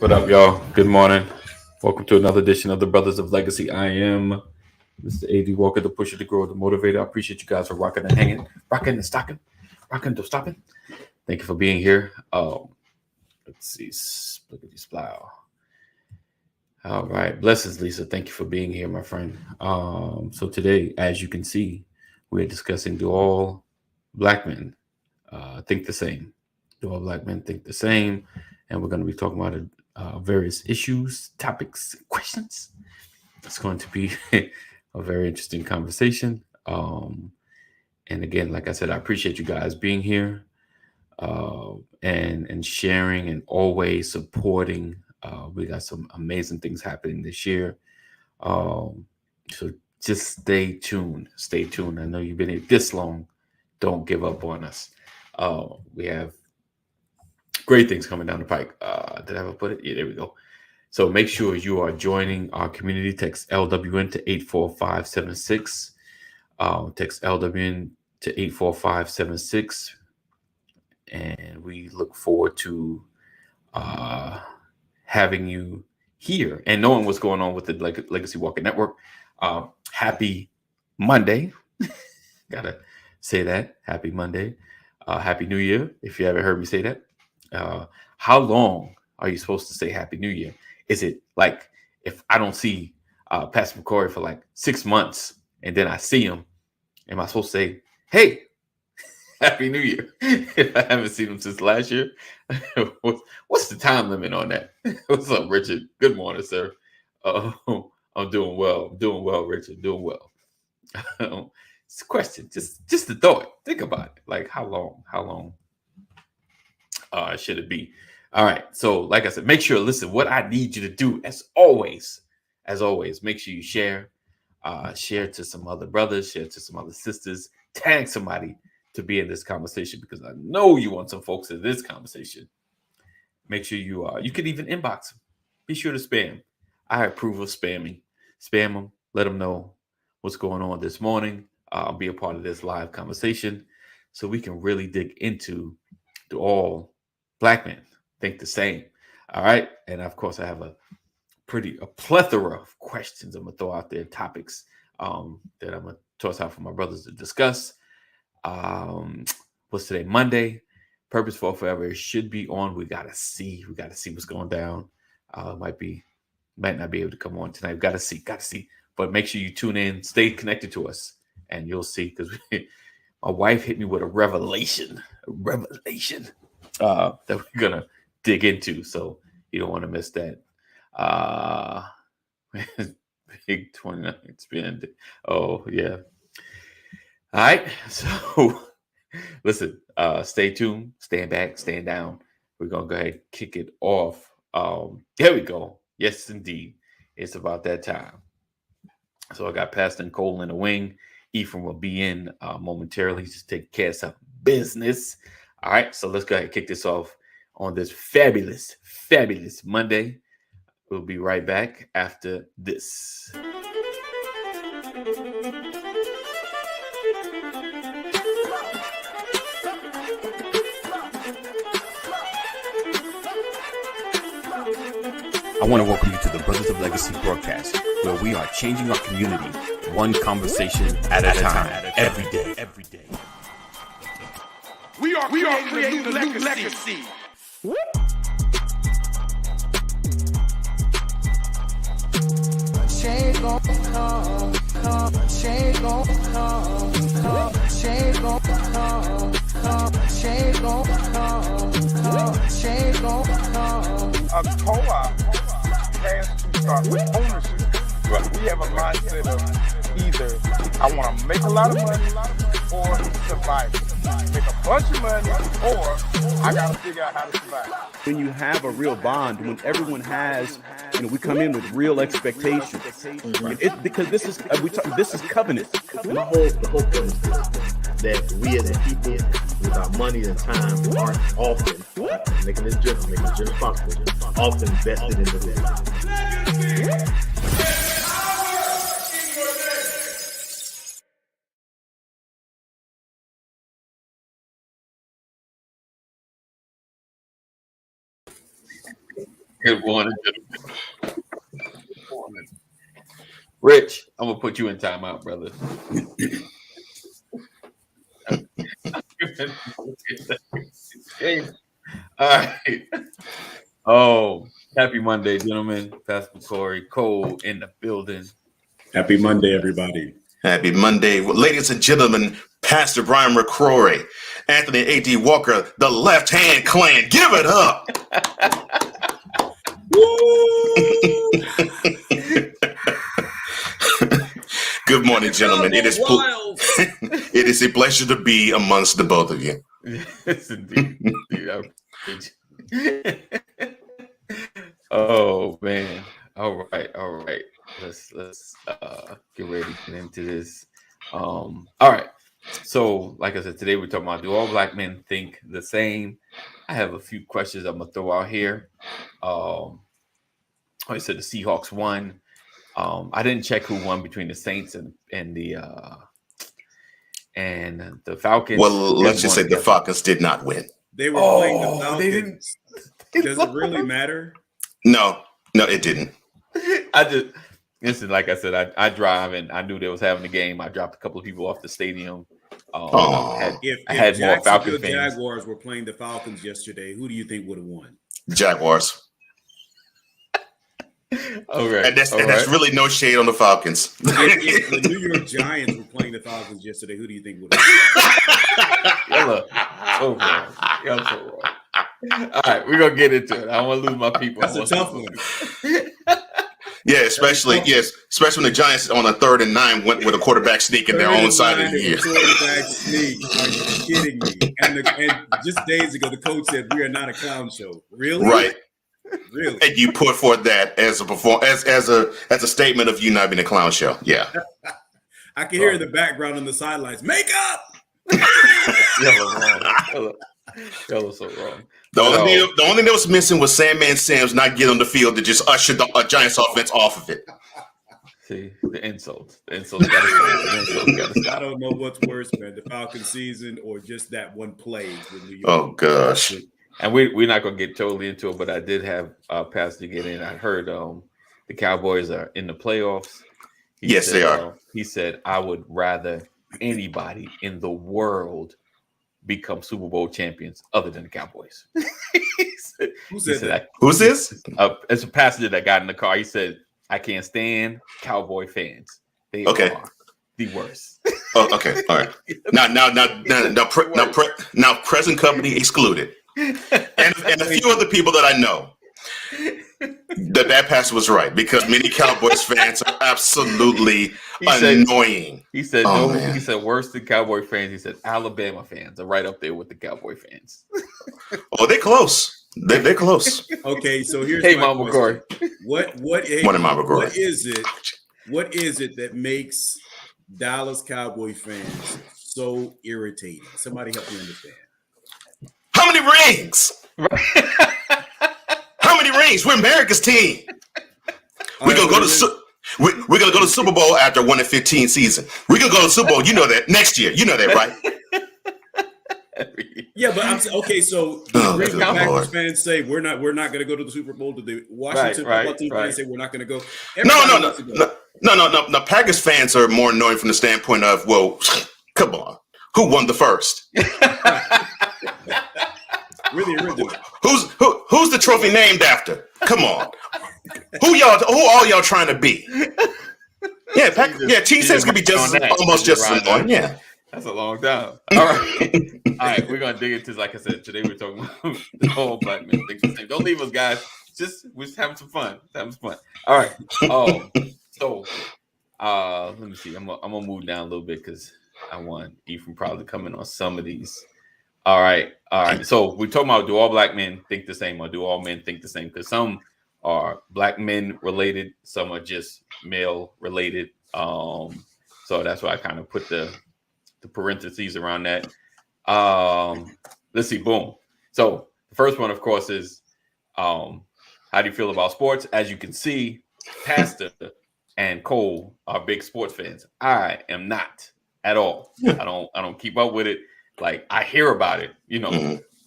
What up, y'all? Good morning. Welcome to another edition of the Brothers of Legacy. I am Mr. A.D. Walker, the pusher, the grower, the motivator. I appreciate you guys for rocking and hanging, rocking and stocking, rocking to stopping. Thank you for being here. Let's see. Look at this plow. All right. Blessings, Lisa. Thank you for being here, my friend. So today, as you can see, we're discussing do all black men think the same? Do all black men think the same? And we're going to be talking about various issues, topics, questions. It's going to be a very interesting conversation. And again, like I said, I appreciate you guys being here and sharing and always supporting. We got some amazing things happening this year. So just stay tuned. Stay tuned. I know you've been here this long. Don't give up on us. We have great things coming down the pike. Did I ever put it? Yeah, there we go. So make sure you are joining our community. Text LWN to 84576. Text LWN to 84576. And we look forward to having you here and knowing what's going on with the Legacy Walker Network. Happy Monday. Gotta say that. Happy Monday. Happy New Year, if you haven't heard me say that. How long are you supposed to say Happy New Year? Is it like if I don't see Pastor McCory for like 6 months and then I see him, am I supposed to say, hey, Happy New Year? If I haven't seen him since last year, what's the time limit on that? What's up, Richard? Good morning, sir. I'm doing well. I'm doing well, Richard. Doing well. It's a question. Just a thought. Think about it. Like how long? Should it be? All right. So, like I said, make sure. Listen, what I need you to do, as always, make sure you share. Share to some other brothers. Share to some other sisters. Tag somebody to be in this conversation because I know you want some folks in this conversation. Make sure you can even inbox them. Be sure to spam. I approve of spamming. Spam them. Let them know what's going on this morning. Be a part of this live conversation so we can really dig into do all black men think the same. All right. And of course, I have a plethora of questions I'm going to throw out there, topics that I'm going to toss out for my brothers to discuss. What's today? Monday. Purpose for Forever should be on. We got to see what's going down. Might not be able to come on tonight. Got to see. But make sure you tune in, stay connected to us, and you'll see because my wife hit me with a revelation that we're gonna dig into. So you don't want to miss that. Big 29 spend. Oh yeah. All right. So listen, stay tuned, stand back, stand down. We're gonna go ahead and kick it off. There we go. Yes, indeed. It's about that time. So I got Pastor Nicole in the wing. Ephraim will be in momentarily. He's just taking care of some business. All right, so let's go ahead and kick this off on this fabulous Monday. We'll be right back after this. I want to welcome you to the Brothers of Legacy broadcast, where we are changing our community one conversation at a time, every day. We are creating a new legacy. Change gon' come. Change gon' come. Change gon' come. Change gon' come. Change gon' come. A co-op has to start with ownership. Right. We have a mindset of either I want to make a lot of money or survive. Make a bunch of money or I got to figure out how to survive. When you have a real bond, when everyone has, we come in with real expectations. Mm-hmm. Because this is covenant. The whole premise is that we as a people, with our money and time, aren't often making this general possible, often vested in the legacy. Good morning, gentlemen. Rich, I'm gonna put you in timeout, brother. All right. Oh, happy Monday, gentlemen. Pastor Corey Cole in the building. Happy Monday, everybody. Happy Monday. Well, ladies and gentlemen, Pastor Brian McCrory, Anthony A.D. Walker, the Left Hand Clan. Give it up. Good morning, gentlemen. It is a pleasure to be amongst the both of you. Yes, indeed. Oh man. All right. Let's get ready to get into this. All right. So, like I said, today we're talking about, do all black men think the same? I have a few questions I'm gonna throw out here. I said the Seahawks won. I didn't check who won between the Saints and the Falcons. Well, let's just say the Falcons did not win. They were playing the Falcons. Does it really matter? No, it didn't. Listen, like I said, I drive and I knew they was having a game. I dropped a couple of people off the stadium. I had more Falcon fans. Jaguars were playing the Falcons yesterday, who do you think would have won? Jaguars. Okay. And that's really no shade on the Falcons. If the New York Giants were playing the Falcons yesterday, who do you think would have won? Y'all so wrong. All right, we're gonna get into it. I don't want to lose my people. That's a tough one. Yeah, especially when the Giants on a 3rd and 9 went with a quarterback sneak in their own side of the year. Quarterback sneak? Are you kidding me? And just days ago, the coach said we are not a clown show. Really? Right. Really? And you put forth that as a statement of you not being a clown show. Yeah. I can hear in the background on the sidelines. Make up. Y'all are so wrong. The only thing that was missing was Sandman Sam's not getting on the field to just usher the Giants offense off of it. See, the insults. The insults gotta stop. I don't know what's worse, man, the Falcons season or just that one play with New York. Oh, gosh. And we're not going to get totally into it, but I did have Pastor get in. I heard the Cowboys are in the playoffs. Yes, they are. He said, I would rather anybody in the world become Super Bowl champions other than the Cowboys. Who said that? Who's this? It's a passenger that got in the car. He said, I can't stand Cowboy fans. They are the worst. Oh, okay. All right. Now present company excluded. And a few other people that I know. That pastor was right, because many Cowboys fans are absolutely annoying. He said, he said worse than Cowboy fans. He said Alabama fans are right up there with the Cowboy fans. Oh, they're close. They're close. Okay, so here's Mama Corey. What is it that makes Dallas Cowboy fans so irritating? Somebody help me understand. How many rings? How many rings? We're America's team. We're gonna go to the Super Bowl after 1-15 season. We're gonna go to the Super Bowl. You know that next year. You know that, right? Yeah, but I'm okay. So the Packers fans say we're not going to go to the Super Bowl. Do the Washington football team fans say we're not going to go? No. Packers fans are more annoying from the standpoint of, well, come on, who won the first? We're the original. Who's the trophy named after? Come on, who all y'all trying to be? Yeah, Chiefs fans could be almost just as annoying. Yeah. That's a long time. All right. We're gonna dig into this. Like I said, today we're talking about the whole black men think the same. Don't leave us, guys. We're just having some fun. All right. So let me see. I'm gonna move down a little bit because I want Ephraim probably coming on some of these. All right. So we're talking about, do all black men think the same, or do all men think the same? Because some are black men related, some are just male related. So that's why I kind of put the parentheses around that. Let's see. Boom. So the first one, of course, is how do you feel about sports? As you can see, Pastor and Cole are big sports fans. I am not at all. I don't keep up with it. Like, I hear about it,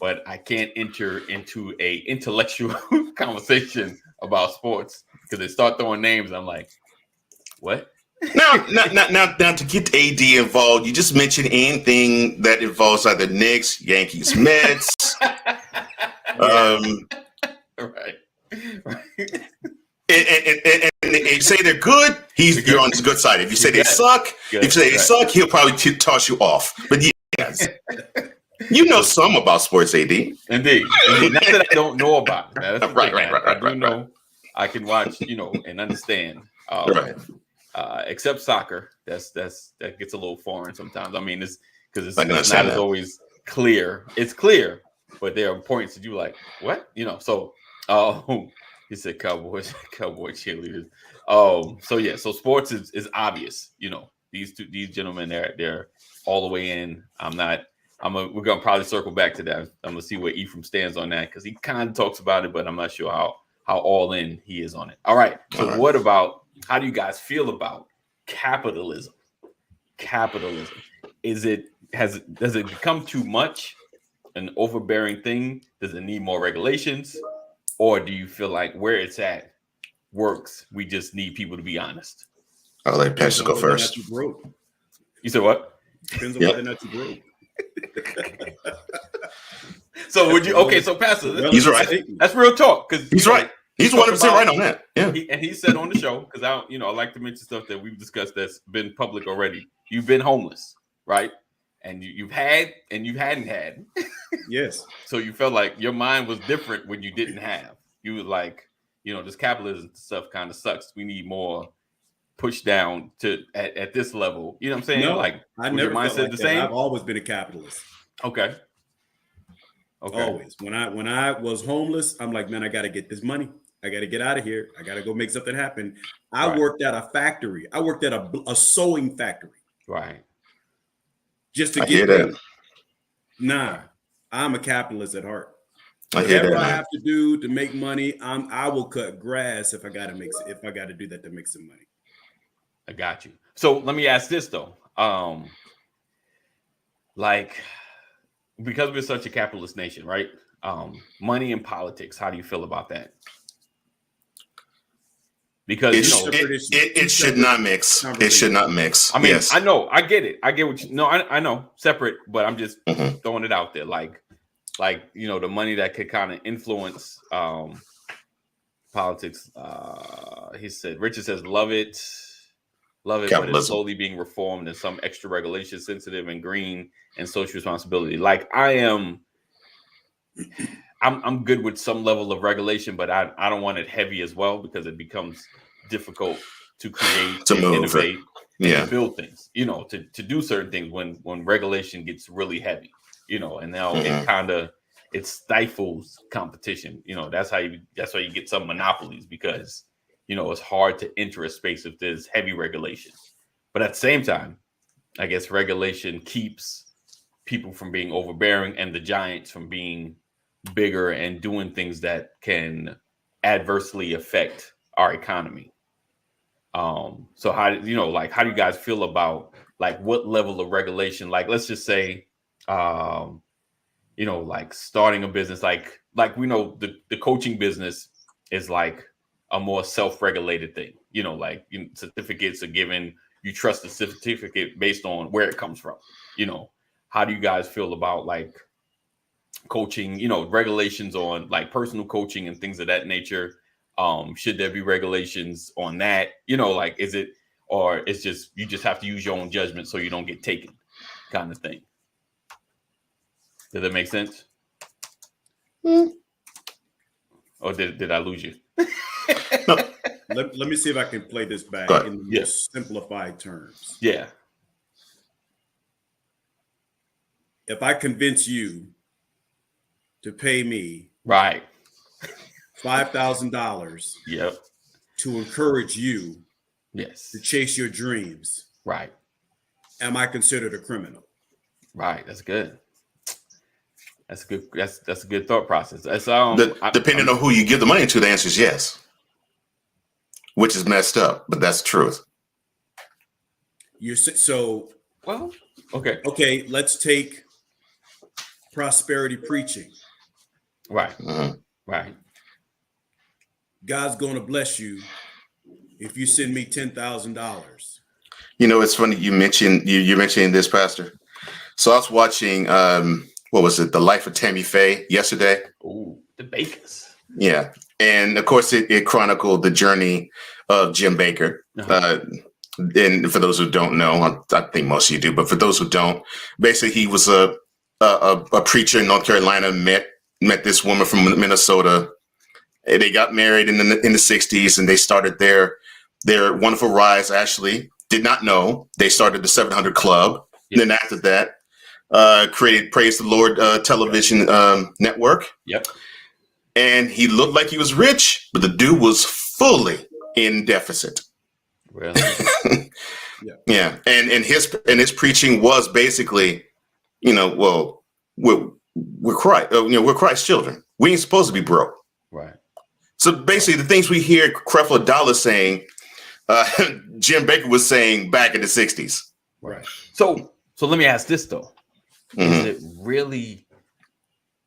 but I can't enter into a intellectual conversation about sports because they start throwing names. I'm like, what? Now, to get AD involved, you just mention anything that involves either Knicks, Yankees, Mets. Right. And if you say they're good, you're on his good side. If you say they suck, he'll probably toss you off. But yes, you know some about sports, AD. Indeed. Not that I don't know about it. Right. I do know. I can watch, and understand. Right. Except soccer, that gets a little foreign sometimes. I mean, it's because it's not as always clear. It's clear, but there are points that you like, what? So he said cowboy cheerleaders. So sports is obvious. These gentlemen, they're all the way in. We're gonna probably circle back to that. I'm gonna see where Ephraim stands on that because he kind of talks about it, but I'm not sure how all in he is on it. All right. So what about, how do you guys feel about capitalism? Does it become too much, an overbearing thing? Does it need more regulations? Or do you feel like where it's at works? We just need people to be honest. I'll let Pastor go first. You said what? Depends on whether or not you broke. So would you? Okay, so Pastor, he's right. That's real talk because he's right. He's 100% right on that. Yeah. He said on the show, because I like to mention stuff that we've discussed that's been public already. You've been homeless, right? And you've had and you hadn't had. Yes. So you felt like your mind was different when you didn't have. You were like, this capitalism stuff kind of sucks. We need more push down to at this level. You know what I'm saying? No, like, I never your mindset felt like the that. same. I've always been a capitalist. Okay. Always. When I was homeless, I'm like, man, I got to get this money. I got to get out of here. I got to go make something happen. I worked at a factory. I worked at a sewing factory. Right. Just to get that. Nah, I'm a capitalist at heart. Whatever I have to do to make money, I will cut grass if I got to do that to make some money. I got you. So let me ask this though. Because we're such a capitalist nation, right? Money and politics. How do you feel about that? Because it should not mix. It should not mix. I mean, yes. I know, I get it. I get what you. No, I know, separate, but I'm just throwing it out there. Like the money that could kind of influence politics. Richard says, love it, but it's slowly being reformed and some extra regulation, sensitive and green and social responsibility. Like I'm good with some level of regulation, but I don't want it heavy as well because it becomes difficult to create, to innovate, to build things. To do certain things when regulation gets really heavy. And now it stifles competition. That's why you get some monopolies because it's hard to enter a space if there's heavy regulation. But at the same time, I guess regulation keeps people from being overbearing and the giants from being bigger and doing things that can adversely affect our economy. So how do you guys feel about what level of regulation? Like, let's just say, starting a business, like we know the coaching business is like a more self-regulated thing. Certificates are given. You trust the certificate based on where it comes from. How do you guys feel about coaching, regulations on personal coaching and things of that nature? Should there be regulations on that? Is it, or it's just, you just have to use your own judgment so you don't get taken kind of thing? Does that make sense? Or did I lose you? No. Let me see if I can play this back in the most simplified terms. Yeah. If I convince you to pay me right $5,000 to encourage you to chase your dreams, right, am I considered a criminal? Right. That's good. That's a good thought process. That's depending on who you give the money to, the answer is yes, which is messed up, but that's the truth. Okay. Okay, let's take prosperity preaching. Right. Mhm. Right. God's going to bless you if you send me $10,000. You know, it's funny you mentioned this, Pastor. So I was watching what was it, The Life of Tammy Faye yesterday. Ooh, the Bakers. Yeah. And of course it chronicled the journey of Jim Baker. And for those who don't know, I think most of you do, but for those who don't, basically he was a preacher in North Carolina, met this woman from Minnesota. And they got married in the 60s, and they started their wonderful rise. Actually, did not know they started the 700 Club. Yep. And then after that, created Praise the Lord television network. Yep. And he looked like he was rich, but the dude was fully in deficit. Really? Yeah. And his preaching was basically, well, we're Christ, we're Christ's children. We ain't supposed to be broke. Right. So basically, the things we hear Creflo Dollar saying, Jim Baker was saying back in the 60s. Right. So let me ask this though: Mhm. Is it really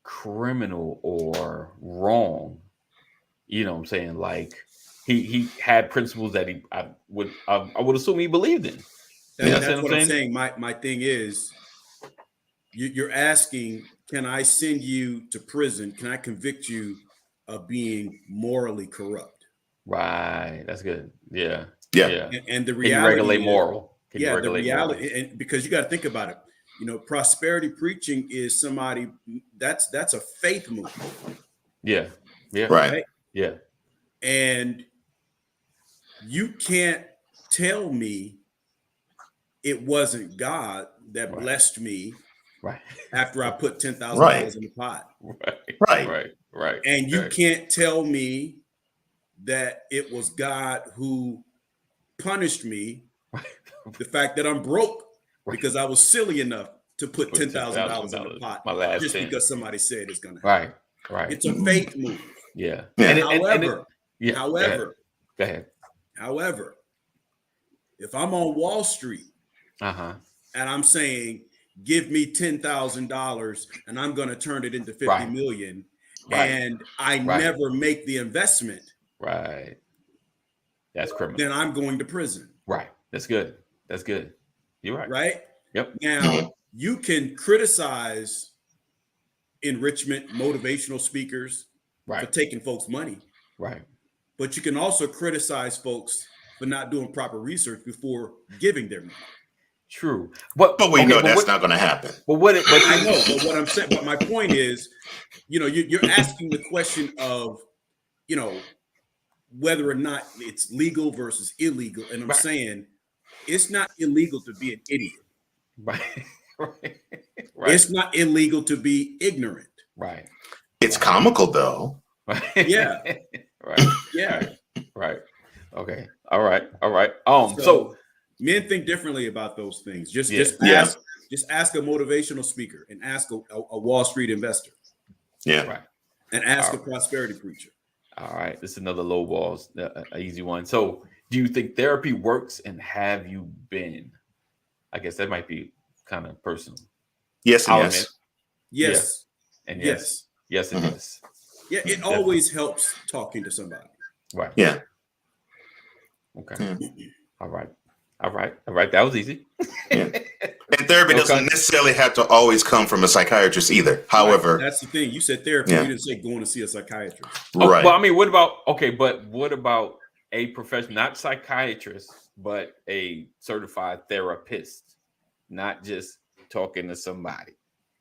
criminal or wrong? You know what I'm saying? Like he had principles that I would assume he believed in. That's what I'm saying. My thing is, you're asking, can I send you to prison? Can I convict you of being morally corrupt? Right. That's good. Yeah. Yeah. And the Can reality you regulate is- moral? Can you yeah, the regulate reality, morals? and because you got to think about it. Prosperity preaching is somebody that's a faith movement. Yeah. Yeah. Right. Yeah. And you can't tell me it wasn't God that Right. blessed me Right. after I put $10,000 Right. in the pot. Right. And you Right. can't tell me that it was God who punished me, the fact that I'm broke, because I was silly enough to put $10,000 in the pot My last just 10. because somebody said it's going to happen. Right. It's a faith move. Yeah. Yeah. However, yeah. however, Go ahead. however, if I'm on Wall Street Uh-huh. and I'm saying, give me $10,000 and I'm going to turn it into 50 Right. million, Right. and I Right. never make the investment, Right. That's criminal. then I'm going to prison. Right. That's good. That's good. You're right. Right? Yep. Now, you can criticize enrichment, motivational speakers for Right. taking folks' money, Right. but you can also criticize folks for not doing proper research before giving their money. True. But we okay, know but that's what- not going to happen. But what? But I know, but what I'm saying, but my point is, you're asking the question of, whether or not it's legal versus illegal, and I'm Right. saying it's not illegal to be an idiot. Right. Right. It's not illegal to be ignorant. Right. It's comical, though. Right. Yeah. Right. Yeah. Right. Okay. All right. So men think differently about those things. Just Yeah. ask a motivational speaker, and ask a Wall Street investor, Yeah. right. and ask All a prosperity preacher. All right. This is another low balls, an easy one. So, do you think therapy works, and have you been? I guess that might be kind of personal. Yes and I'll yes. admit. Yes. And Yes. yes, and Mhm. yes. Yeah. It always helps talking to somebody. Right. Yeah. Okay. Yeah. All right. That was easy. Yeah. And therapy doesn't Okay. necessarily have to always come from a psychiatrist either. However, That's the thing. You said therapy. Yeah. You didn't say going to see a psychiatrist. right. Well, I mean, what about a professional, not psychiatrist, but a certified therapist, not just talking to somebody.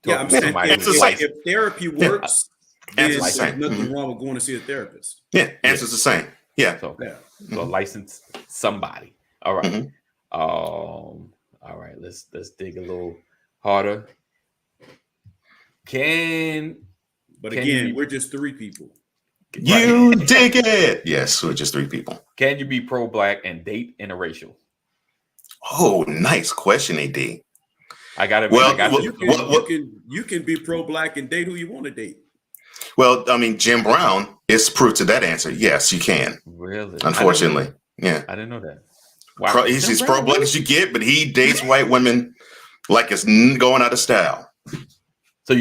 Yeah, Talking I'm to saying somebody it's who's the if, same. if therapy works, then Answer's the there's same. nothing wrong with going to see a therapist. Yeah. Answer's the same. Yeah. So, Yeah. so licensed somebody. All right. Mhm. All right. Let's dig a little harder. But Can again, you- we're just three people. You dig it. Yes. We're just three people. Can you be pro-black and date interracial? Oh, nice question, AD. I got it. Well, I got well, you. You can be pro-black and date who you want to date. Well, I mean, Jim Brown is proof to that answer. Yes, you can. Really? Unfortunately. Yeah. I didn't know that. Wow. He's as pro-black as you get, but he dates white women like it's going out of style.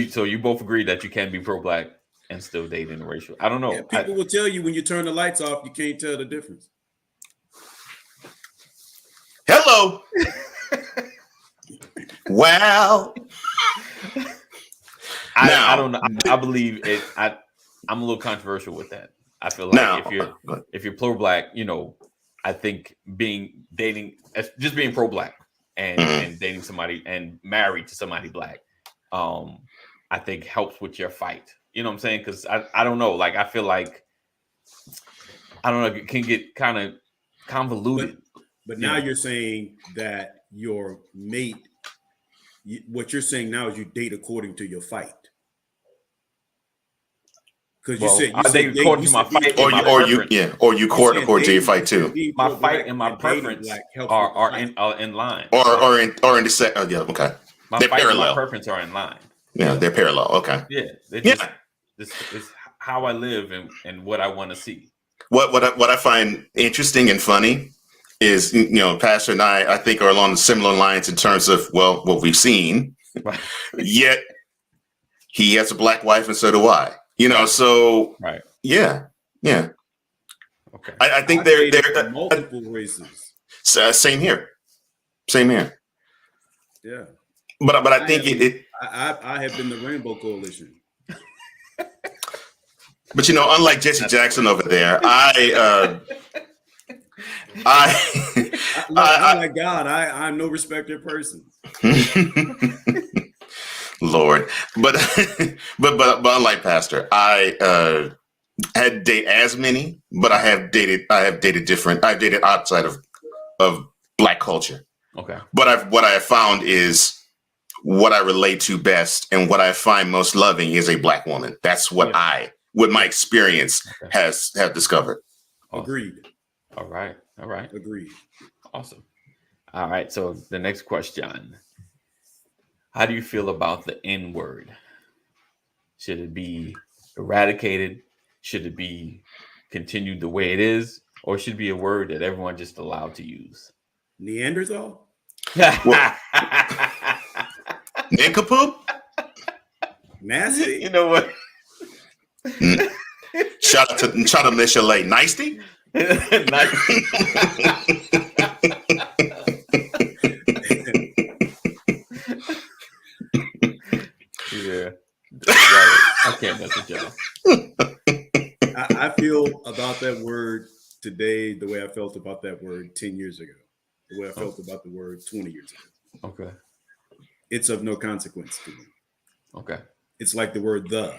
So you both agree that you can be pro-black and still date interracial. I don't know. Yeah, people will tell you when you turn the lights off, you can't tell the difference. Hello. Wow. I don't know. I believe it. I'm a little controversial with that. I feel like if you're pro-black, you know, I think being pro-black and dating somebody and married to somebody black, I think helps with your fight. You know what I'm saying? Because I don't know. Like I feel like I don't know. It can get kind of convoluted. But now you're saying that your mate. What you're saying now is you date according to your fight. Because I date according to my fight, or you court according to your fight too. My fight and my preference are in line, or in the set. Oh, yeah, okay. They're fight parallel. And my preference are in line. Yeah, they're parallel. Okay. Yeah, this is how I live and what I want to see. What I find interesting and funny is, you know, Pastor and I think are along similar lines in terms of, well, what we've seen. Right. Yet he has a black wife and so do I. You know, so right. Yeah. Okay. I think they're multiple races. Same here. Yeah. But I think I have been the Rainbow Coalition. But you know, unlike Jesse Jackson over there, my God, I'm no respecter person. Lord, but unlike Pastor, I had date as many, but I have dated different. I've dated outside of black culture. Okay. But what I have found is what I relate to best and what I find most loving is a black woman. That's what my experience have discovered. Awesome. Agreed. All right. Agreed. Awesome. All right. So the next question. How do you feel about the N word? Should it be eradicated? Should it be continued the way it is? Or should it be a word that everyone just allowed to use? Neanderthal? Nincompoop? Nasty. You know what? Shout out to Michelle Lay. Nicety? Yeah. I can't mess with y'all. I feel about that word today the way I felt about that word 10 years ago, the way I felt about the word 20 years ago. Okay. It's of no consequence to me. Okay. It's like the word the.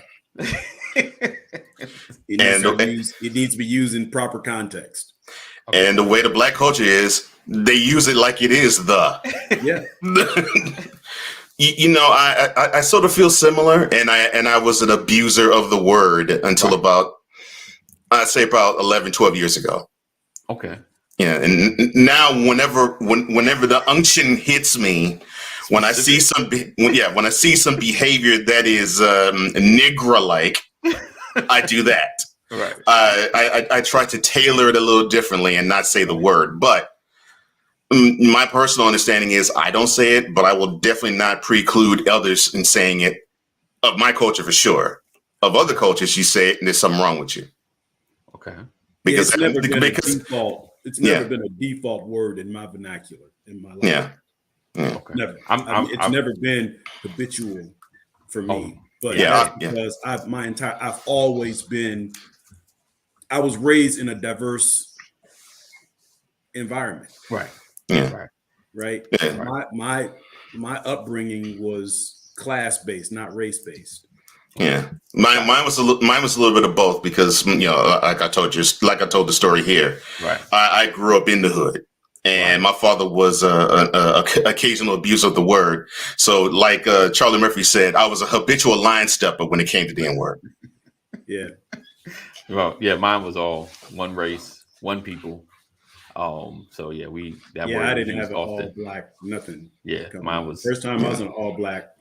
It needs to be used in proper context. Okay. And the way the black culture is, they use it like it is the. Yeah. You know, I sort of feel similar, and I was an abuser of the word until about 11, 12 years ago. Okay. Yeah, and now whenever the unction hits me, when I see some behavior that is Negro-like, I do that. Right. I try to tailor it a little differently and not say the word, but my personal understanding is I don't say it, but I will definitely not preclude others in saying it. Of my culture, for sure. Of other cultures, you say it, and there's something wrong with you. Okay. Because it's never been a default. It's never been a default word in my vernacular in my life. Yeah. Okay. Never. It's never been habitual for me. But because I've always been. I was raised in a diverse environment. Right. Yeah. Right. Yeah. My upbringing was class based, not race based. Yeah, mine was a little bit of both because, you know, like I told the story here. Right. I grew up in the hood, and my father was a occasional abuse of the word. So, like Charlie Murphy said, I was a habitual line stepper when it came to the N word. Yeah. Well, yeah, mine was all one race, one people. So yeah, I didn't have an all black nothing. Yeah, mine was first time I was an all black,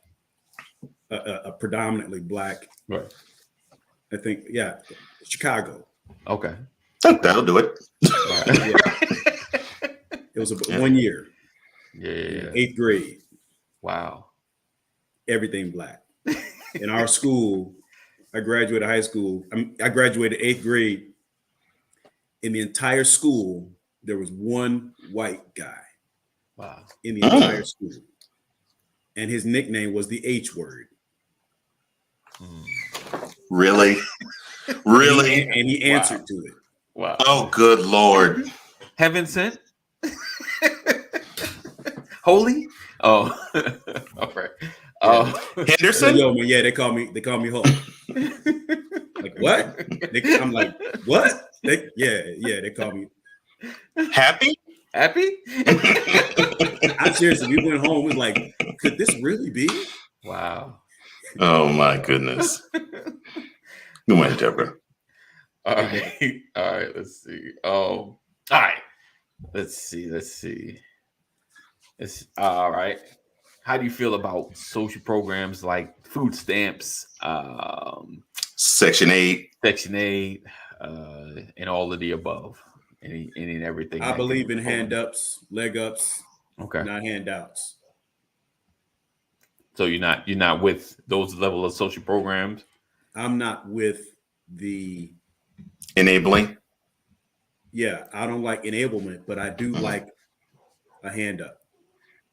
a predominantly black. Right. I think Chicago. Okay. That'll do it. Right. It was 1 year. Yeah. 8th grade. Wow. Everything black. in our school, I graduated high school. I graduated 8th grade. In the entire school, there was one white guy. Wow. In the entire school. And his nickname was the H word. Really? Really? And he answered to it. Wow. Oh, good Lord. Heaven sent? Holy? Oh, all right. Henderson? Yo, man, yeah, they call me Hulk. Like, what? I'm like, what? They call me Happy? Happy? I seriously, we went home, we was like, could this really be? Wow. Oh my goodness. Good morning, Deborah. All right. Let's see. All right. Let's see. It's all right. How do you feel about social programs like food stamps, Section 8, and all of the above, any and everything? I believe in hand ups, leg ups, okay, not handouts. So you're not with those level of social programs? I'm not with the enabling. Yeah, I don't like enablement, but I do like a hand up.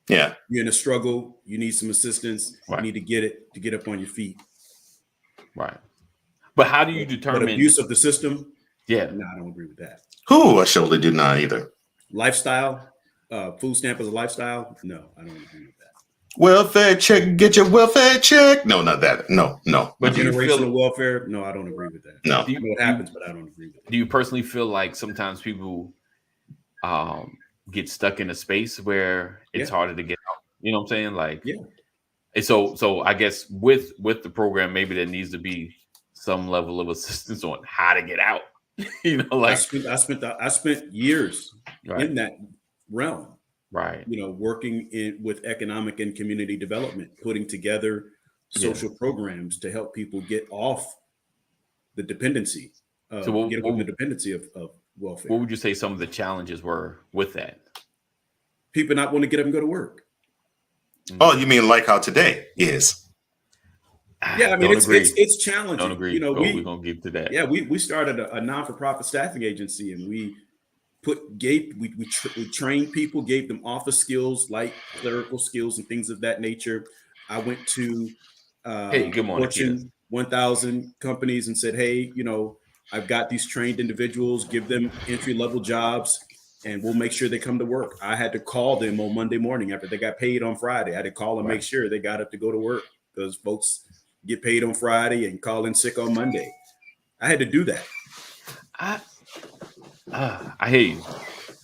Yeah. You're in a struggle, you need some assistance, right. You need to get up on your feet. Right. But how do you determine abuse of the system? Yeah. No, I don't agree with that. I surely do not either. Lifestyle, food stamp as a lifestyle? No, I don't agree with that. Welfare check, get your welfare check. No, not that. No. But generational welfare? No, I don't agree with that. No. I know what happens, but I don't agree with it. Do you personally feel like sometimes people get stuck in a space where it's harder to get out? You know what I'm saying? Like, yeah. And so I guess with the program, maybe there needs to be some level of assistance on how to get out. You know, like I spent years in that realm. Right. You know, working with economic and community development, putting together social programs to help people get off the dependency. Get off the dependency of welfare. What would you say some of the challenges were with that? People not want to get up and go to work. Oh, you mean like how today is? Yeah, I mean it's challenging. Don't agree. You know, we're gonna get to that. Yeah, we started a non-for-profit staffing agency, and we trained people, gave them office skills like clerical skills and things of that nature. I went to good morning, Fortune 1000 companies and said, hey, you know, I've got these trained individuals, give them entry-level jobs, and we'll make sure they come to work. I had to call them on Monday morning after they got paid on Friday. I had to call and make sure they got up to go to work, because folks get paid on Friday and call in sick on Monday. I had to do that. I hear you.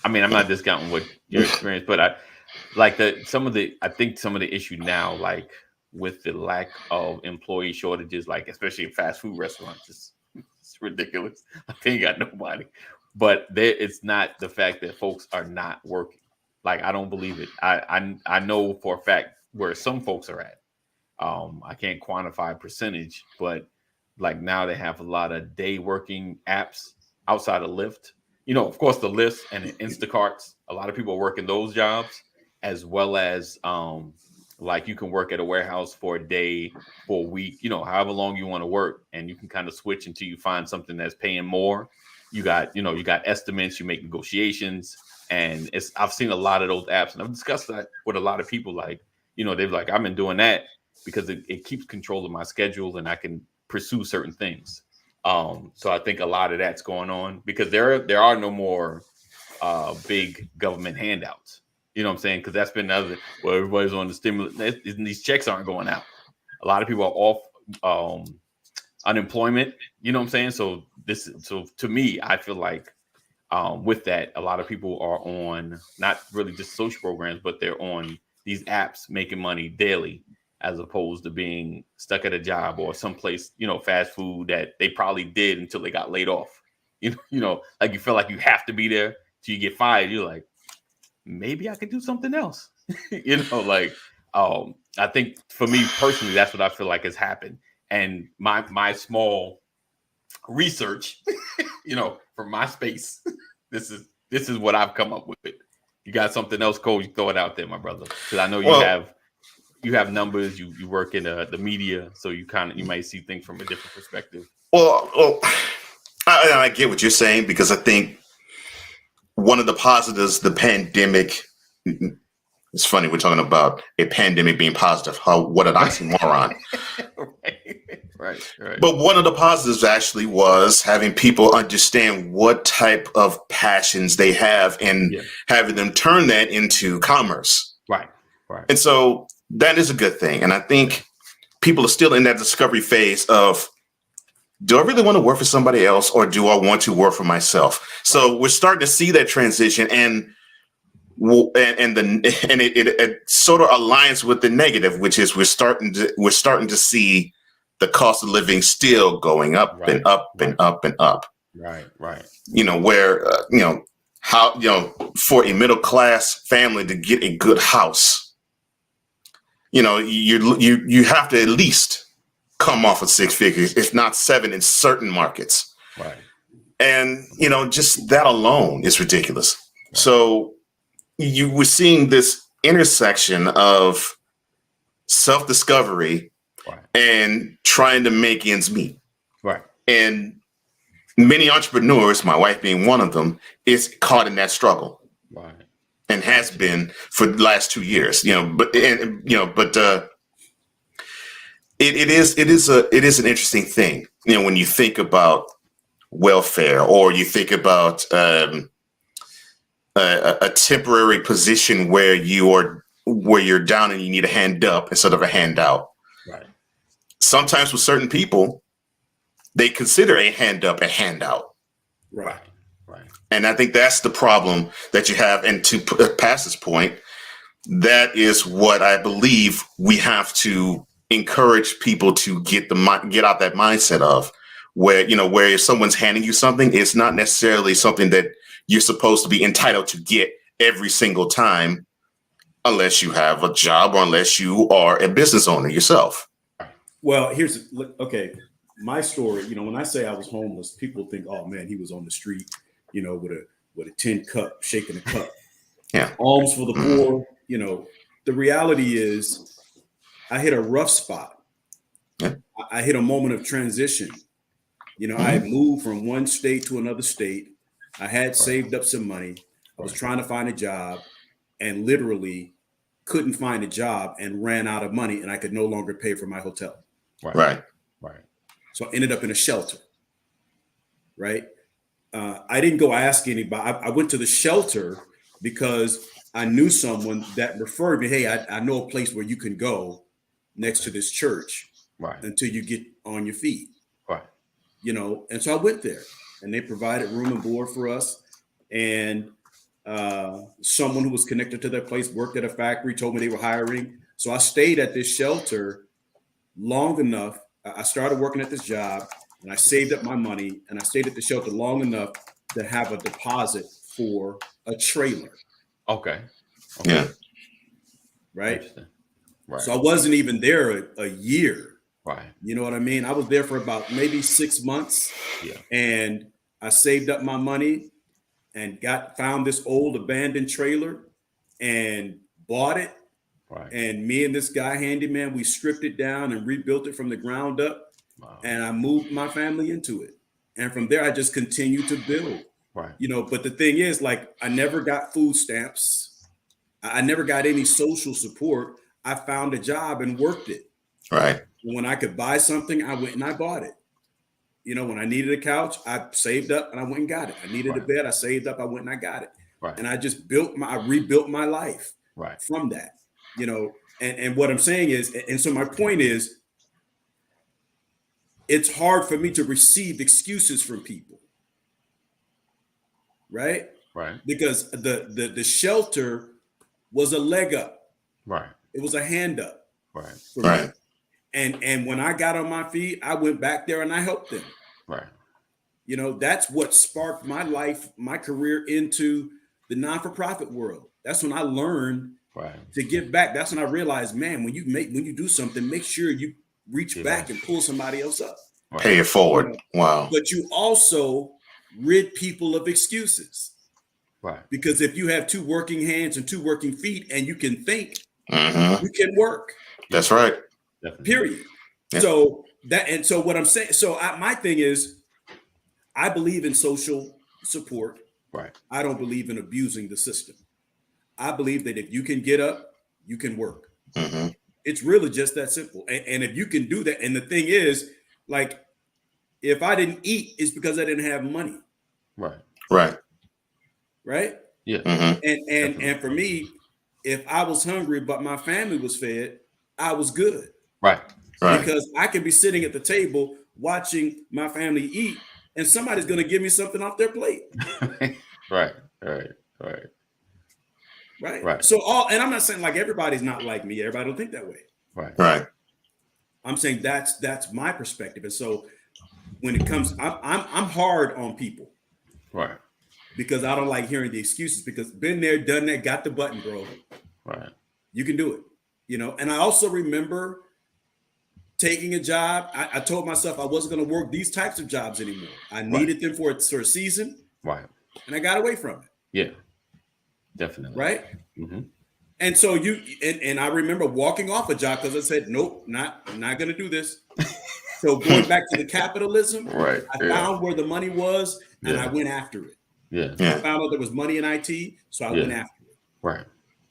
I mean, I'm not discounting what your experience, but I think some of the issue now, like with the lack of employee shortages, like especially in fast food restaurants, it's ridiculous. They ain't got nobody. But it's not the fact that folks are not working. Like, I don't believe it. I know for a fact where some folks are at. I can't quantify a percentage, but like now they have a lot of day working apps outside of Lyft. You know, of course, the Lyft and the Instacarts. A lot of people are working those jobs, as well as like you can work at a warehouse for a day, for a week. You know, however long you want to work, and you can kind of switch until you find something that's paying more. You got estimates, you make negotiations, and I've seen a lot of those apps, and I've discussed that with a lot of people. Like, you know, they've like, I've been doing that because it keeps control of my schedule, and I can pursue certain things. So I think a lot of that's going on because there are no more big government handouts. You know what I'm saying? Because that's been another. Well, everybody's on the stimulus, and these checks aren't going out. A lot of people are off unemployment. You know what I'm saying? So to me, I feel like with that, a lot of people are on not really just social programs, but they're on these apps making money daily, as opposed to being stuck at a job or someplace, you know, fast food that they probably did until they got laid off. You know, like you feel like you have to be there till you get fired. You're like, maybe I could do something else. You know, like I think for me personally, that's what I feel like has happened. And my small research, you know, from my space, this is what I've come up with. You got something else, Cole? You throw it out there, my brother, because I know you have. you have numbers, you work in the media, so you might see things from a different perspective. Well, I get what you're saying, because I think one of the positives, the pandemic. It's funny we're talking about a pandemic being positive. What an oxymoron! Right. But one of the positives actually was having people understand what type of passions they have, and having them turn that into commerce. Right. And so that is a good thing. And I think people are still in that discovery phase of, do I really want to work for somebody else, or do I want to work for myself? So we're starting to see that transition, and it sort of aligns with the negative, which is we're starting to see the cost of living still going up and up and up and up. Right. Where how for a middle class family to get a good house, you have to at least come off of 6 figures, if not 7 in certain markets. Right. And just that alone is ridiculous. Right. So you were seeing this intersection of self-discovery and trying to make ends meet. Right. And many entrepreneurs, my wife being one of them, is caught in that struggle. Right. And has been for the last 2 years. But it is an interesting thing. When you think about welfare, or you think about a temporary position where you're down and you need a hand up instead of a handout. Right. Sometimes with certain people, they consider a hand up a handout. Right. And I think that's the problem that you have. And to pass this point, that is what I believe we have to encourage people to get out that mindset of, where if someone's handing you something, it's not necessarily something that you're supposed to be entitled to get every single time, unless you have a job or unless you are a business owner yourself. Well, my story, when I say I was homeless, people think, oh man, he was on the street, with a tin cup, shaking a cup. Yeah. Alms for the poor. The reality is I hit a rough spot. Yeah. I hit a moment of transition. I had moved from one state to another state. I had saved up some money. I was trying to find a job, and literally couldn't find a job and ran out of money, and I could no longer pay for my hotel. Right. So I ended up in a shelter. Right. I didn't go ask anybody. I went to the shelter because I knew someone that referred me. Hey, I know a place where you can go next to this church until you get on your feet. Right. And so I went there, and they provided room and board for us. And someone who was connected to that place worked at a factory, told me they were hiring. So I stayed at this shelter long enough. I started working at this job, and I saved up my money, and I stayed at the shelter long enough to have a deposit for a trailer. Okay. Yeah. Right. So I wasn't even there a year. Right. You know what I mean? I was there for about maybe 6 months. Yeah. And I saved up my money and found this old abandoned trailer and bought it. Right. And me and this guy handyman, we stripped it down and rebuilt it from the ground up. Wow. And I moved my family into it. And from there, I just continued to build. Right. But the thing is, I never got food stamps. I never got any social support. I found a job and worked it. Right. When I could buy something, I went and I bought it. When I needed a couch, I saved up and I went and got it. I needed a bed, I saved up, I went and I got it. Right. And I just I rebuilt my life from that. And what I'm saying is, and so my point is, it's hard for me to receive excuses from people. Right? Right. Because the shelter was a leg up. Right. It was a hand up. Right. Right. And when I got on my feet, I went back there and I helped them. Right. That's what sparked my life, my career into the non-for-profit world. That's when I learned to give back. That's when I realized, man, when you do something, make sure you reach back and pull somebody else up. Pay it forward. Wow. But you also rid people of excuses. Right. Because if you have 2 working hands and 2 working feet and you can think, you can work. That's right. Definitely. Period. Yeah. So what I'm saying, my thing is, I believe in social support. Right. I don't believe in abusing the system. I believe that if you can get up, you can work. Mm-hmm. It's really just that simple. And if you can do that, and the thing is, like, if I didn't eat, it's because I didn't have money. Right. Right. Right. Yeah. Mm-hmm. And for me, if I was hungry but my family was fed, I was good. Right. Right. Because I could be sitting at the table watching my family eat, and somebody's going to give me something off their plate. Right. So and I'm not saying like everybody's not like me. Everybody don't think that way. Right. I'm saying that's my perspective. And so when it comes, I'm hard on people. Right. Because I don't like hearing the excuses, because been there, done that, got the button, bro. Right. You can do it. And I also remember taking a job. I told myself I wasn't going to work these types of jobs anymore. I needed them for a season. Right. And I got away from it. Yeah. Definitely. Right. Mm-hmm. And so and I remember walking off a job because I said, nope, I'm not going to do this. So going back to the capitalism, right. I found where the money was, and I went after it. Yeah. I found out there was money in IT, so I went after it. Right.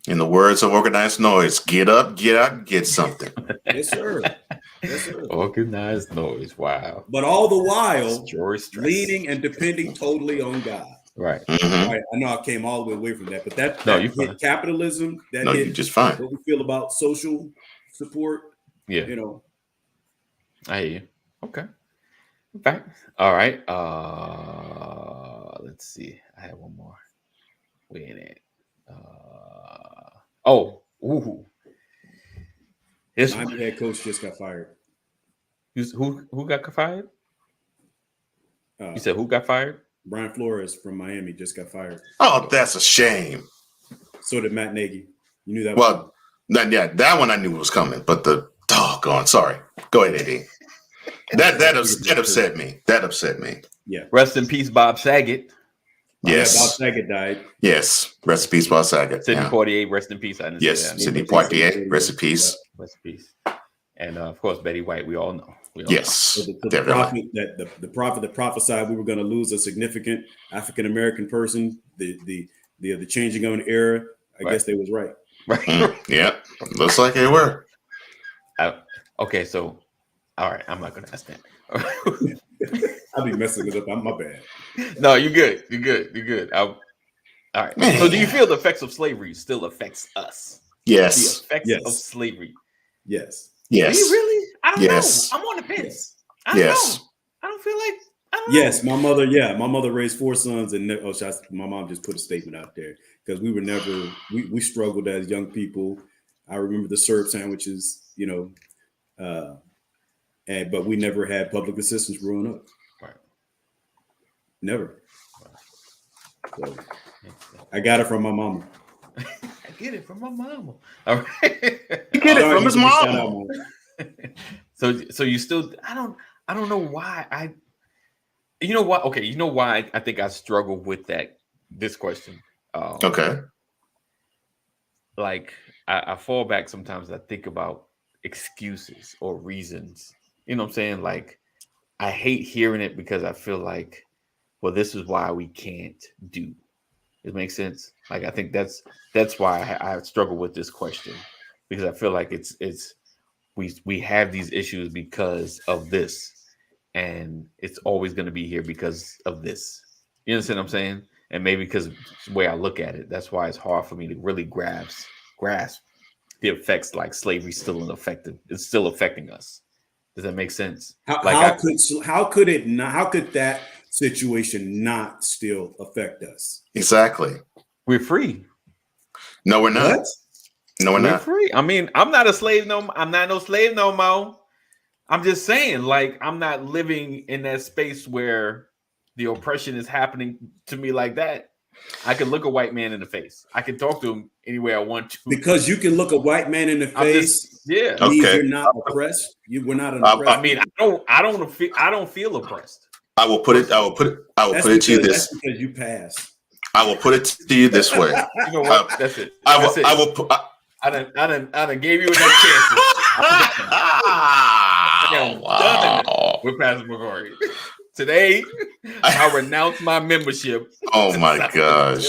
In the words of Organized Noise, get up, get out, get something. Yes, sir. Yes, sir. Organized Noise. Wow. But all the while, leaning and depending totally on God. Right. Mm-hmm. Right. I know I came all the way away from that, but that you hit capitalism. That no, hit you're just fine. What we feel about social support. Yeah. I hear you. Okay. Back. All right. Let's see. I have one more. Wait a minute. This my head coach just got fired. Who got fired? You said who got fired? Brian Flores from Miami just got fired. Oh, that's a shame. So did Matt Nagy. You knew that. Well, that one I knew was coming, but the doggone. Sorry. Go ahead, Eddie. That upset me. That upset me. Yeah. Rest in peace, Bob Saget. Yes. Bob Saget died. Yes. Rest in peace, Bob Saget. Sidney Poitier, rest in peace. Yes. Sidney Poitier, rest in peace. Rest in peace. And of course, Betty White. We all know. Yes. So the prophet that prophesied we were going to lose a significant African American person. The changing of an era. I guess they was right. Right. Yeah. Looks like they were. Okay. So, all right. I'm not going to ask that. I'll be messing it up. My bad. No, you're good. You're good. All right. Man. So do you feel the effects of slavery still affects us? Yes. The effects of slavery. Yes. Yes. Do you really? I don't know. I'm on the fence. I don't know. I don't feel like. I don't know. Yes, my mother raised 4 sons, and my mom just put a statement out there because we were never we struggled as young people. I remember the syrup sandwiches, but we never had public assistance growing up. Right. Never. So, I got it from my mama. I get it from my mama. All right. You get it from his mama. So you still I don't know why you know what? Okay, you know why I think I struggle with this question. Okay. Like I fall back sometimes. I think about excuses or reasons. You know what I'm saying? Like I hate hearing it because I feel like, well, this is why we can't do. It makes sense. Like I think that's why I struggle with this question, because I feel like it's we have these issues because of this, and it's always going to be here because of this. You understand what I'm saying? And maybe because the way I look at it, that's why it's hard for me to really grasp the effects. Like slavery still ineffective. It's still affecting us. Does that make sense? How could that situation not still affect us? Exactly. We're free. No, we're not. What? No, we're not. Free. I mean, I'm not a slave no. I'm not no slave no more. I'm just saying, like, I'm not living in that space where the oppression is happening to me like that. I can look a white man in the face. I can talk to him any way I want to. Because you can look a white man in the face. Yeah. Okay. You're not oppressed. We're not an oppressed. I mean, I don't feel oppressed. I will put it to you this. That's because you pass. I will put it to you this way. You know what? That's it. I will. I done gave you enough chances. Wow. With Pastor McCory. Today, I renounce my membership. Oh my gosh.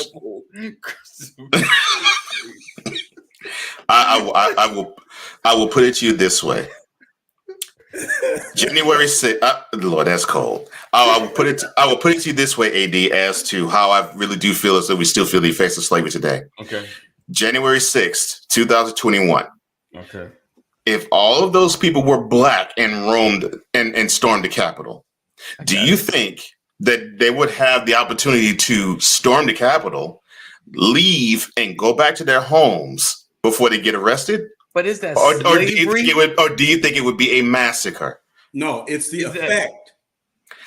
I will put it to you this way. January 6th. Lord, that's cold. I will put it to you this way, AD, as to how I really do feel as though we still feel the effects of slavery today. Okay. January 6th, 2021. Okay. If all of those people were black and roamed and stormed the Capitol, do you think that they would have the opportunity to storm the Capitol, leave, and go back to their homes before they get arrested? But is that or slavery? do you think it would be a massacre? No, it's the effect.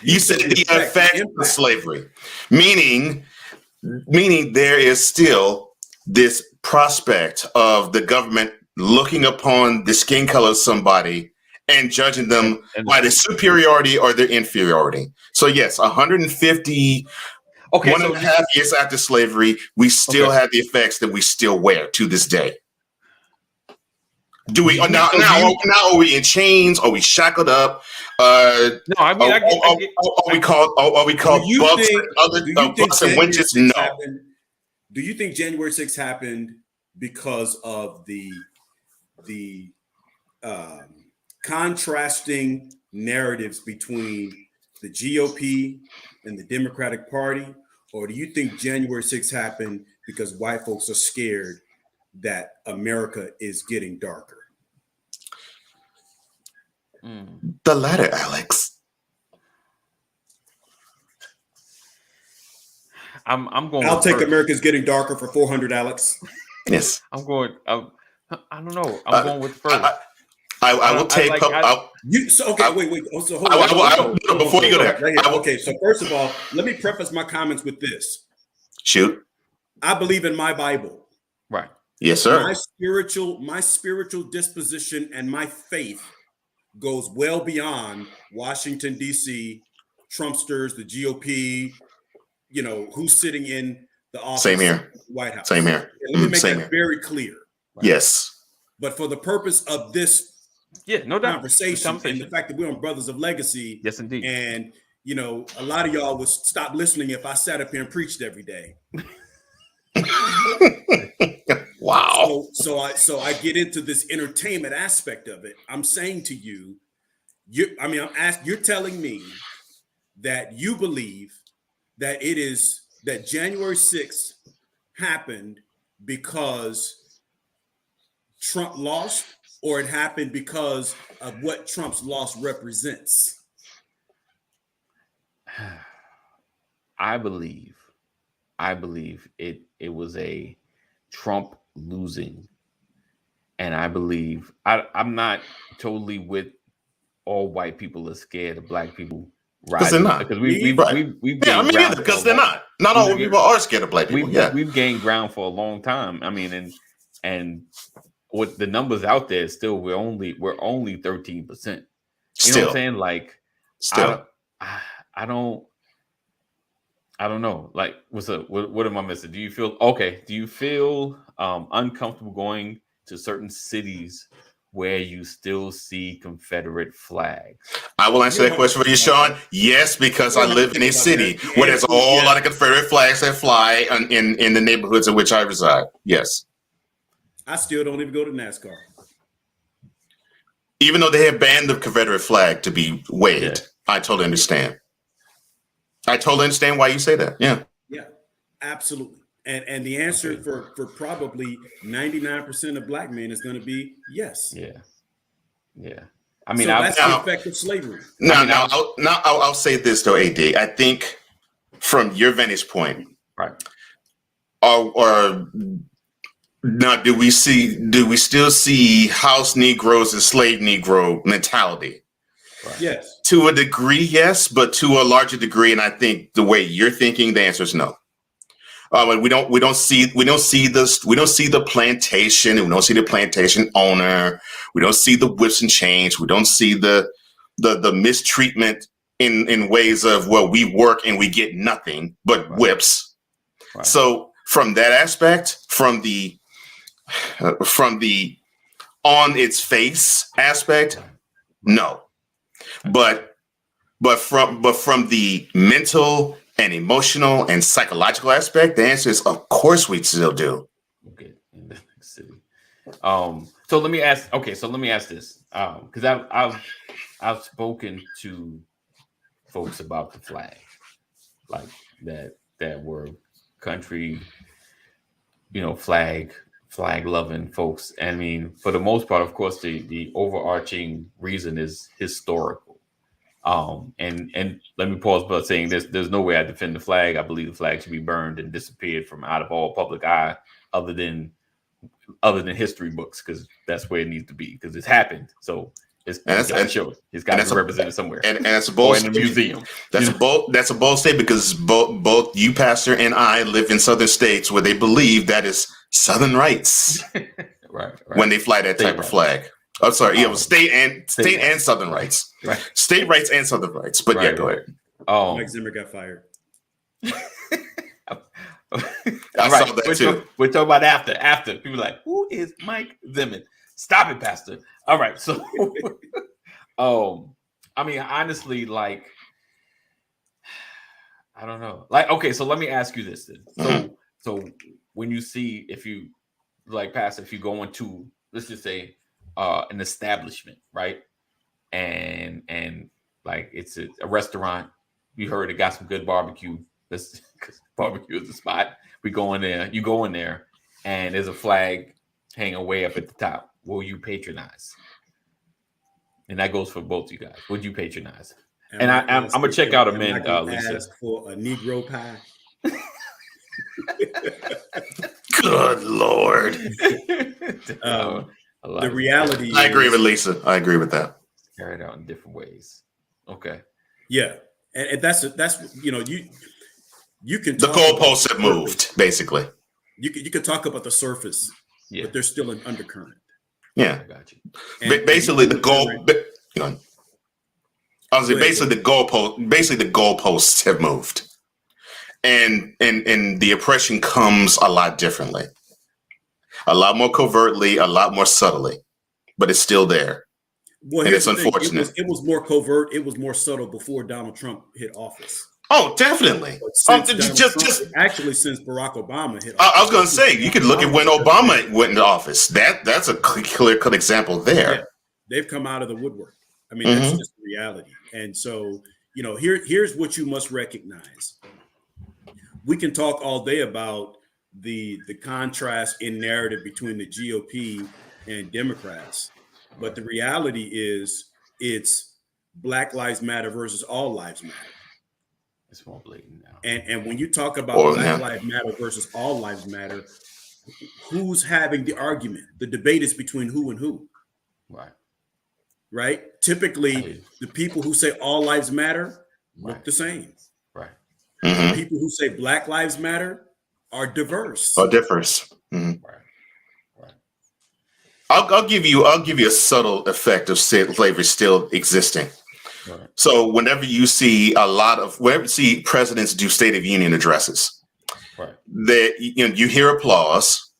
You said the effect of slavery, meaning there is still this prospect of the government looking upon the skin color of somebody and judging them by their superiority or their inferiority. So yes, 150, okay, one and a half years after slavery, we still have the effects that we still wear to this day. Do we now? Are we in chains? Are we shackled up? No, I mean, are we called bucks and winches? No. Do you think January 6th happened because of the contrasting narratives between the GOP and the Democratic Party, or do you think January 6th happened because white folks are scared that America is getting darker? The latter, Alex. I'm going. I'll take America's getting darker for 400, Alex. Yes. I'm going. I don't know. I'm going with first. I will take. Wait. So hold on. Before you go there. Okay. So first of all, let me preface my comments with this. Shoot. I believe in my Bible. Right. Yes, sir. My spiritual disposition and my faith goes well beyond Washington, D.C., Trumpsters, the GOP, who's sitting in the office. Same here. White House. Same here. Let me make that very clear. Right? Yes. But for the purpose of this no doubt. conversation and the fact that we're on Brothers of Legacy. Yes, indeed. And, a lot of y'all would stop listening if I sat up here and preached every day. Wow. So I get into this entertainment aspect of it. I'm saying to you, you're telling me that you believe that that January 6th happened because Trump lost, or it happened because of what Trump's loss represents? I believe it was a Trump losing, and I believe I'm not totally with all white people are scared of black people because they're not. Because we've gained because they're not. Not all people are scared of black people. We've gained ground for a long time. I mean, and with the numbers out there, still we're only 13%. You know what I'm saying? Like, still, I don't know. Like, what am I missing? Do you feel uncomfortable going to certain cities where you still see Confederate flags? I will answer that question for you, Sean. Yes, because I live in a city where there's a whole lot of Confederate flags that fly in the neighborhoods in which I reside. Yes. I still don't even go to NASCAR. Even though they have banned the Confederate flag to be waved, I totally understand. I totally understand why you say that. Yeah. Yeah, absolutely. And the answer for probably 99% of black men is going to be yes. Yeah. I mean, that's the effect of slavery. I'll say this though, AD. I think from your vantage point, right? Or now, do we still see house Negroes and slave Negro mentality? Right. Yes. To a degree, yes, but to a larger degree, and I think the way you're thinking, the answer is no. We don't see the plantation, and we don't see the plantation owner. We don't see the whips and chains. We don't see the mistreatment in ways of, well, we work and we get nothing but whips. Right. So from that aspect, from the on its face aspect, no. But from the mental and emotional and psychological aspect, the answer is of course we still do. Okay, in the next city. So let me ask. Okay, so let me ask this, because I've spoken to folks about the flag, like that were country, flag loving folks. I mean, for the most part, of course, the overarching reason is historical. And let me pause by saying this: there's no way I defend the flag. I believe the flag should be burned and disappeared from out of all public eye, other than history books, because that's where it needs to be, because it's happened. So it's got to show it. It's got to be represented somewhere. And that's a bold in a museum. That's a bold statement, because both you, Pastor, and I live in southern states where they believe that is Southern rights. right. When they fly that type of flag. I'm sorry, state and Southern rights. Right. State rights and Southern rights. But yeah, go ahead. Mike Zimmer got fired. I saw that too. We're talking about after. People are like, who is Mike Zimmer? Stop it, Pastor. All right. So, I mean, honestly, like, I don't know. Like, okay, so let me ask you this then. So when you see, if you like, Pastor, if you go into, let's just say, an establishment, right? And like it's a restaurant. You heard it got some good barbecue. Because barbecue is the spot. We go in there. You go in there, and there's a flag hanging way up at the top. Will you patronize? And that goes for both you guys. Would you patronize? And I'm gonna check out a men. Lisa, ask for a Negro pie. Good Lord. The reality. I agree with Lisa. I agree with that. Carried out in different ways. Okay. Yeah, and that's you can. The goalposts have moved, basically. You can talk about the surface, but there's still an undercurrent. Yeah, I got you. Basically, the goal. I was basically the goalpost. Basically, the goalposts have moved, and the oppression comes a lot differently, a lot more covertly, a lot more subtly, but it's still there. Well, and it's unfortunate. It was more covert. It was more subtle before Donald Trump hit office. Oh, definitely. Since Barack Obama hit office. I was going to say, you could look at when Obama went into office. That's a clear-cut example there. Yeah, they've come out of the woodwork. I mean, that's just the reality. And so, here's what you must recognize. We can talk all day about the contrast in narrative between the GOP and Democrats, but the reality is it's Black Lives Matter versus All Lives Matter. It's more blatant now. And when you talk about Black Lives Matter versus All Lives Matter, who's having the argument? The debate is between who and who. Right? Typically, the people who say all lives matter look the same. Right. The people who say Black Lives Matter are diverse. Right. I'll give you a subtle effect of slavery still existing. Right. So whenever you see presidents do State of Union addresses, that you hear applause,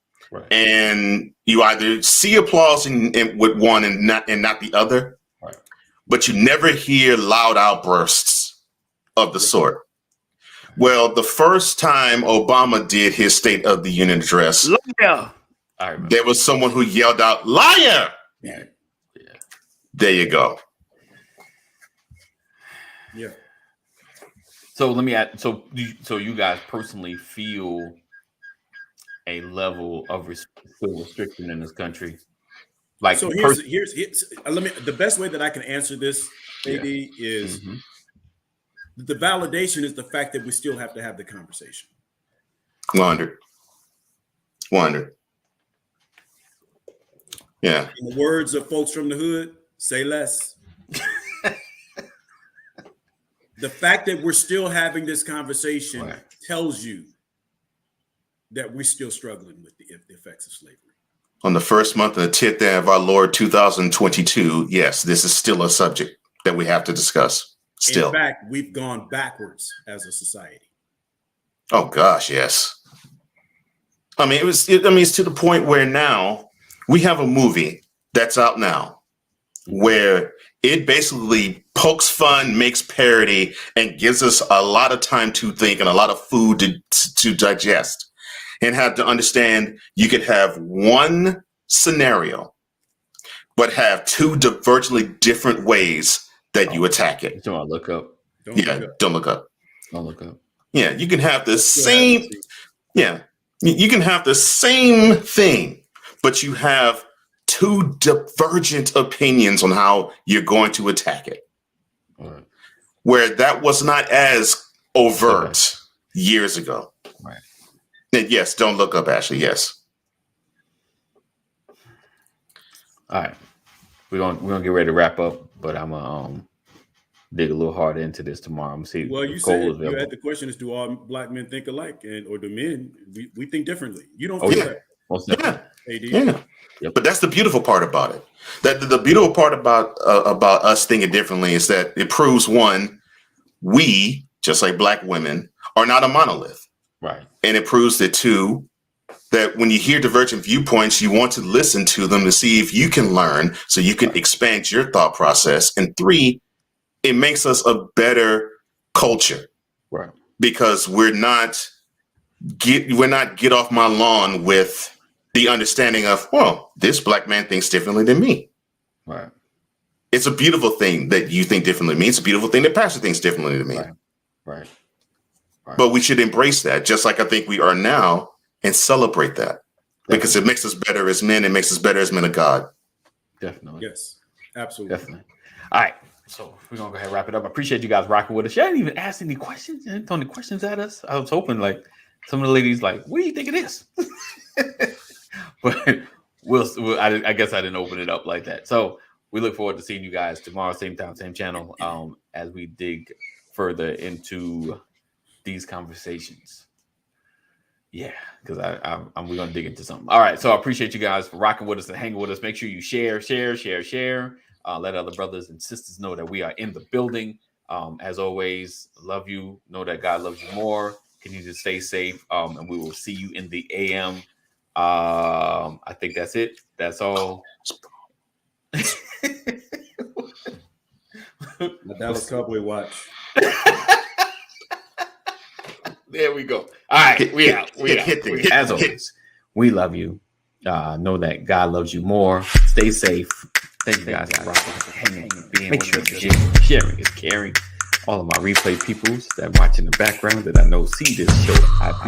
and you either see applause with one and not the other, but you never hear loud outbursts of the sort. Well, the first time Obama did his State of the Union address, there was someone who yelled out, "Liar!" Yeah. There you go. Yeah. So let me add. So you guys personally feel a level of restriction in this country? Like, so here's the best way that I can answer this, AD, is the validation is the fact that we still have to have the conversation. 100. Yeah. In the words of folks from the hood, say less. The fact that we're still having this conversation tells you that we're still struggling with the effects of slavery. On the first month of the 10th day of our Lord 2022, yes, this is still a subject that we have to discuss. Still. In fact, we've gone backwards as a society. Oh gosh, yes. I mean, it's to the point where now we have a movie that's out now, where it basically pokes fun, makes parody, and gives us a lot of time to think and a lot of food to digest, and have to understand you could have one scenario, but have two divergently different ways that you attack it. Don't look up. Don't look up. Don't look up. Yeah, you can have the same. Yeah, you can have the same thing, but you have two divergent opinions on how you're going to attack it. Right. Where that was not as overt years ago. Right. And yes, don't look up, Ashley. Yes. All right. We're gonna get ready to wrap up, but I'm gonna dig a little harder into this tomorrow. I'm gonna see. Well, you said you had the question is, do all black men think alike, or do men? We think differently. You don't feel that. Most definitely. Yeah. Yep. But that's the beautiful part about it. That the beautiful part about us thinking differently is that it proves, one, we, just like black women, are not a monolith. Right. And it proves that, two, that when you hear divergent viewpoints, you want to listen to them to see if you can learn, so you can expand your thought process. And three, it makes us a better culture. Right. Because we're not get off my lawn with the understanding of, well, this black man thinks differently than me. Right. It's a beautiful thing that you think differently than me. It's a beautiful thing that Pastor thinks differently than me. Right. But we should embrace that, just like I think we are now, and celebrate that. Because it makes us better as men. It makes us better as men of God. Definitely. Yes. Absolutely. Definitely. All right. So we're gonna go ahead and wrap it up. I appreciate you guys rocking with us. You didn't even ask any questions. You didn't throw any questions at us. I was hoping like some of the ladies like, what do you think it is? But I guess I didn't open it up like that. So we look forward to seeing you guys tomorrow, same time, same channel, as we dig further into these conversations. Yeah, because we're gonna dig into something. All right, so I appreciate you guys for rocking with us and hanging with us. Make sure you share. Let other brothers and sisters know that we are in the building. As always, love you. Know that God loves you more. Continue to stay safe, and we will see you in the AM. I think that's it. That's all. The Dallas Cowboy watch. There we go. All right, we out. As always, we love you. Know that God loves you more. Stay safe. Thank you guys for rocking, hanging, being. Make sure to sharing is caring. All of my replay peoples that watch in the background that I know see this show.